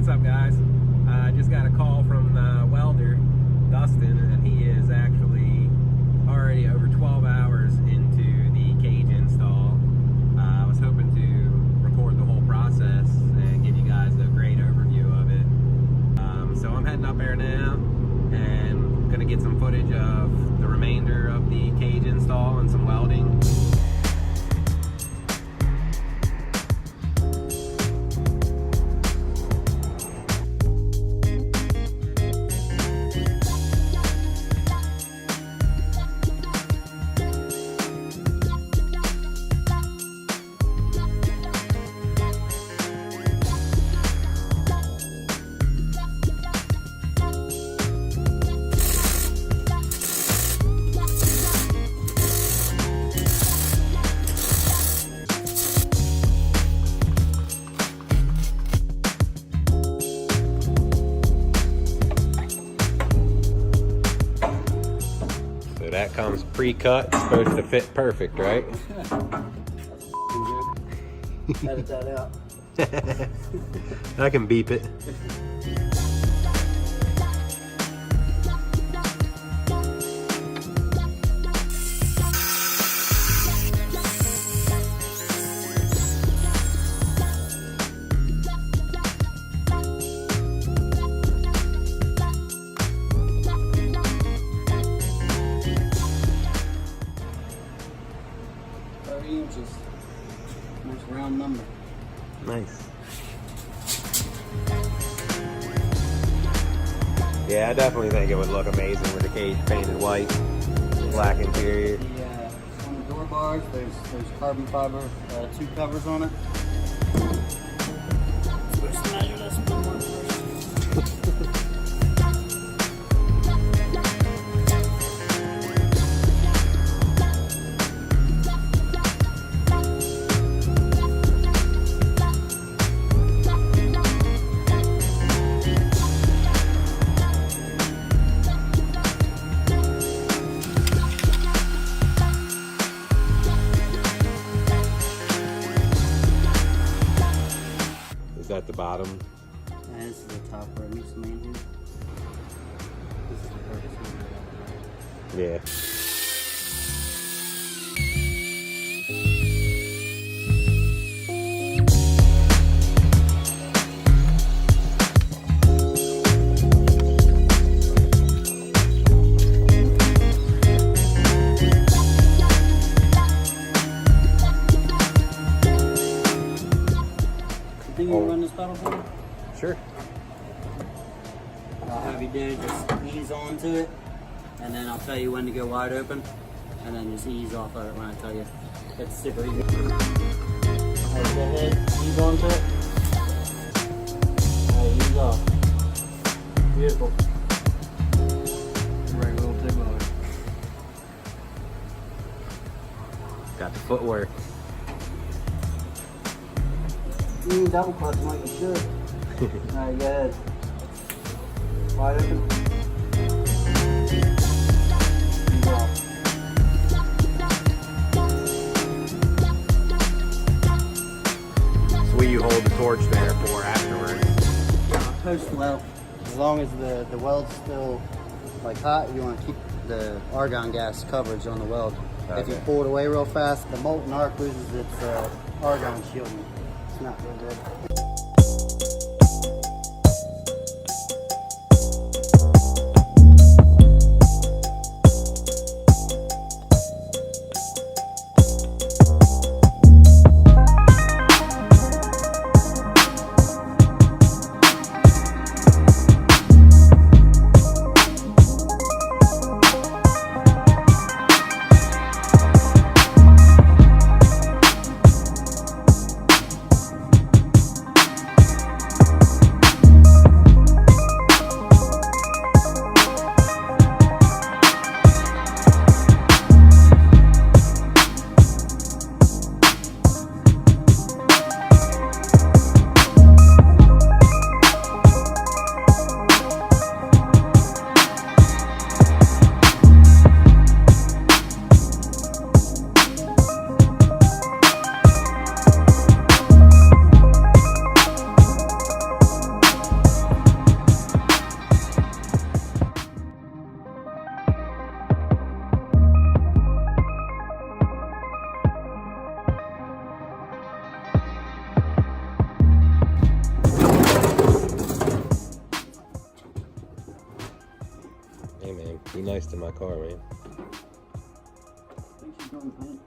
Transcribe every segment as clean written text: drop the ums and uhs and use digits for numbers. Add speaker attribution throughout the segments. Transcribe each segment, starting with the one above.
Speaker 1: What's up, guys? I just got a call from the welder, Dustin, and he is actually already over 12 hours into the cage install. I was hoping to record the whole process and give you guys a great overview of it. So I'm heading up there now and gonna get some footage of the remainder of the cage install and some welding. That comes pre-cut, supposed to fit perfect, right?
Speaker 2: Edit that out.
Speaker 1: I can beep it.
Speaker 2: Inches. Nice round number.
Speaker 1: Nice. Yeah, I definitely think it would look amazing with the cage painted white, black interior.
Speaker 2: On the door bars, there's carbon fiber tube covers on it. Let's measure this one first.
Speaker 1: Is that the bottom?
Speaker 2: And this is the top where it meets the main here. This is the purpose one.
Speaker 1: Yeah.
Speaker 2: Think you can run this pedal for me?
Speaker 1: Sure.
Speaker 2: I'll have you do just ease onto it, and then I'll tell you when to go wide open, and then just ease off of it when I tell you. It's super easy. Alright, go ahead, ease onto it. Alright, ease off. Beautiful. Right, little tip on it.
Speaker 1: Got the footwork.
Speaker 2: Double clutch like you should. Alright, go ahead. Wide open. Ease off.
Speaker 1: So will you hold the torch there for afterwards?
Speaker 2: Post weld. As long as the weld's still like hot, you want to keep the argon gas coverage on the weld.
Speaker 1: Okay.
Speaker 2: If you pull it away real fast, the molten arc loses its argon shielding. It's not real good.
Speaker 1: Be nice to my car, man.
Speaker 2: I think she's going paint.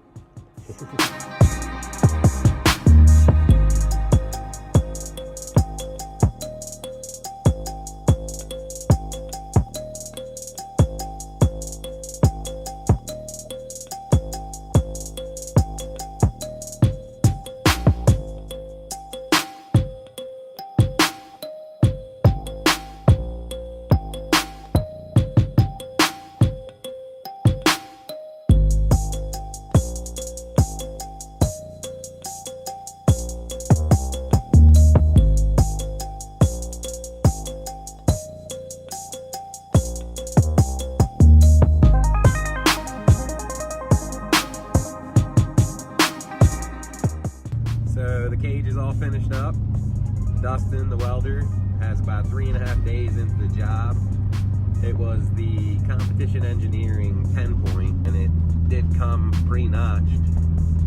Speaker 1: So the cage is all finished up. Dustin, the welder, has about 3.5 days into the job. It was the competition engineering 10 point, and it did come pre-notched,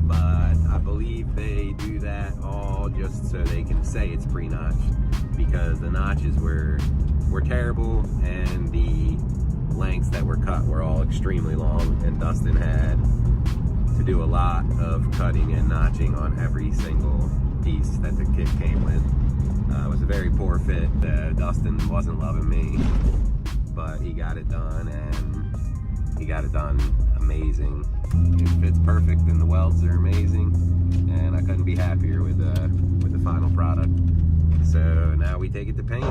Speaker 1: but I believe they do that all just so they can say it's pre-notched, because the notches were terrible, and the lengths that were cut were all extremely long, and Dustin had to do a lot of cutting and notching on every single piece that the kit came with. It was a very poor fit. Dustin wasn't loving me, but he got it done, and he got it done amazing. It fits perfect, and the welds are amazing, and I couldn't be happier with the final product. So now we take it to paint.